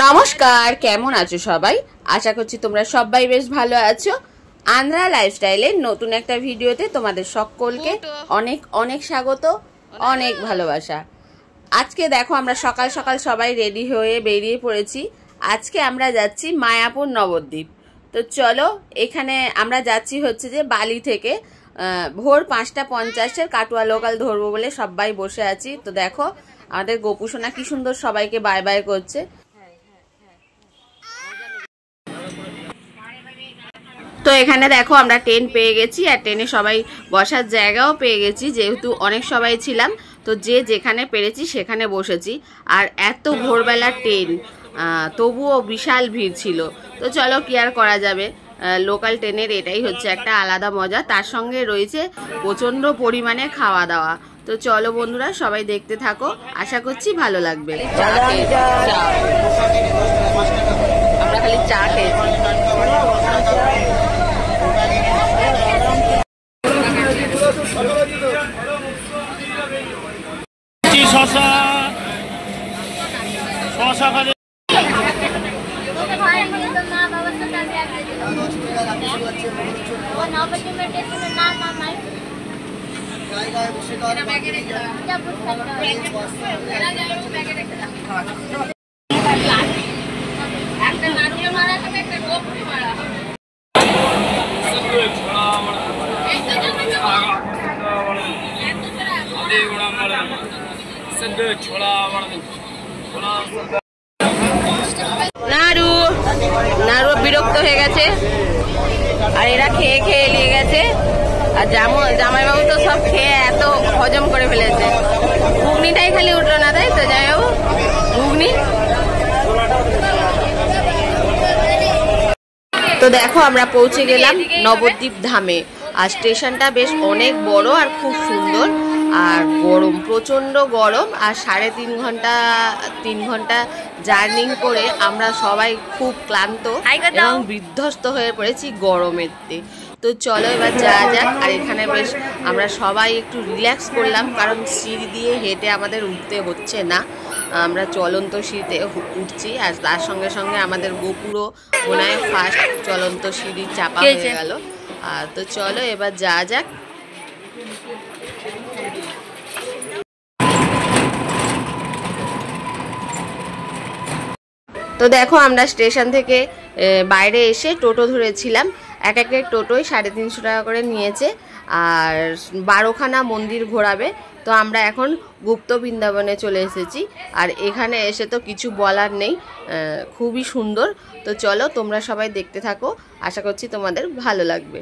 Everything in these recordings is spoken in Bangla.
নমস্কার, কেমন আছো সবাই? আশা করছি তোমরা সবাই বেশ ভালো আছো। আন্ধ্রা লাইফস্টাইলের নতুন একটা ভিডিওতে তোমাদের সকলকে অনেক অনেক স্বাগত, অনেক ভালোবাসা। আজকে দেখো আমরা সকাল সকাল সবাই রেডি হয়ে বেরিয়ে পড়েছি। আজকে আমরা যাচ্ছি মায়াপুর নবদ্বীপ। তো চলো, এখানে আমরা যাচ্ছি হচ্ছে যে বালি থেকে। ভোর 5:50 কাটুয়া লোকাল ধরবো বলে সবাই বসে আছি। তো দেখো আমাদের গোপু সোনা কি সুন্দর সবাইকে বাই বাই করছে। তো এখানে দেখো আমরা ট্রেন পেয়ে গেছি, আর ট্রেনে সবাই বসার জায়গাও পেয়ে গেছি। যেহেতু অনেক সবাই ছিলাম, তো যে যেখানে পেরেছি সেখানে বসেছি। আর এত ভোরবেলা ট্রেন, তবুও বিশাল ভিড় ছিল। তো চলো, কি আর করা যাবে, লোকাল ট্রেনের এটাই হচ্ছে একটা আলাদা মজা। তার সঙ্গে রয়েছে প্রচণ্ড পরিমাণে খাওয়া দাওয়া। তো চলো বন্ধুরা, সবাই দেখতে থাকো, আশা করছি ভালো লাগবে। আমরা খালি চা খেয়েছি। নাড়ু নাড়ু বিরক্ত হয়ে গেছে, আর এরা খেয়ে খেয়ে নিয়ে গেছে। আর জামাইবাবু তো সব খেয়ে এত হজম করে ফেলেছে। ঘুগনিটাই খালি উঠলো না, তাই তো জামাইবাবু? ঘুগনি। তো দেখো আমরা পৌঁছে গেলাম নবদ্বীপ ধামে। আর স্টেশনটা বেশ অনেক বড় আর খুব সুন্দর। আর গরম, প্রচণ্ড গরম। আর 3.5 ঘন্টা জার্নি করে আমরা সবাই খুব ক্লান্ত এবং বিধ্বস্ত হয়ে পড়েছি গরমেতে। তো চলো এবার যাওয়া যাক। আর এখানে বেশ আমরা সবাই একটু রিল্যাক্স করলাম, কারণ সিঁড়ি দিয়ে হেঁটে আমাদের উঠতে হচ্ছে না, আমরা চলন্ত সিঁড়িতে উঠছি। আর তার সঙ্গে সঙ্গে আমাদের গোপুরও মনে হয় ফার্স্ট চলন্ত সিঁড়ি চাপা হয়ে গেল। তো চলো এবার যাওয়া যাক। তো দেখো আমরা স্টেশন থেকে বাইরে এসে টোটো ধরেছিলাম। এক এক টোটোয় 350 টাকা করে নিয়েছে, আর 12খানা মন্দির ঘোরাবে। তো আমরা এখন গুপ্ত বৃন্দাবনে চলে এসেছি। আর এখানে এসে তো কিছু বলার নেই, খুবই সুন্দর। তো চলো তোমরা সবাই দেখতে থাকো, আশা করছি তোমাদের ভালো লাগবে।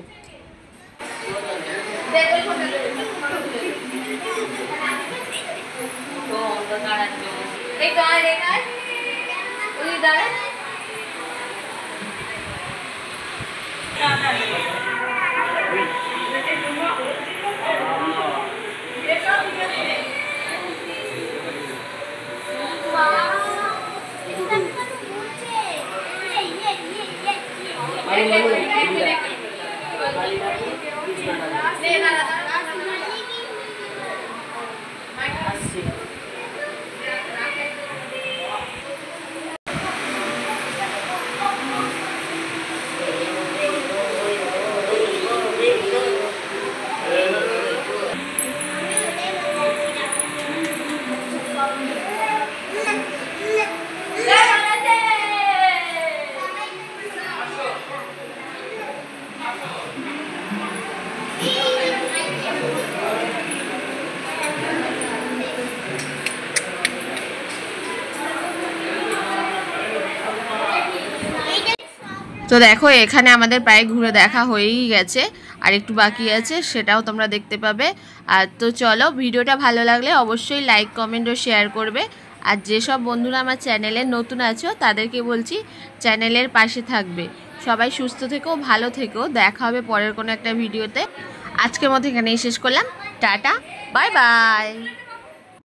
তো দেখো এখানে আমাদের প্রায় ঘুরে দেখা হয়েই গেছে, আর একটু বাকি আছে, সেটাও তোমরা দেখতে পাবে। আর তো চলো, ভিডিওটা ভালো লাগলে অবশ্যই লাইক, কমেন্ট ও শেয়ার করবে। আর যেসব বন্ধুরা আমার চ্যানেলে নতুন আছো তাদেরকে বলছি চ্যানেলের পাশে থাকবে। সবাই সুস্থ থেকো, ভালো থেকো। দেখা হবে পরের কোনো একটা ভিডিওতে। আজকের মতো এখানেই শেষ করলাম। Tata, bye bye.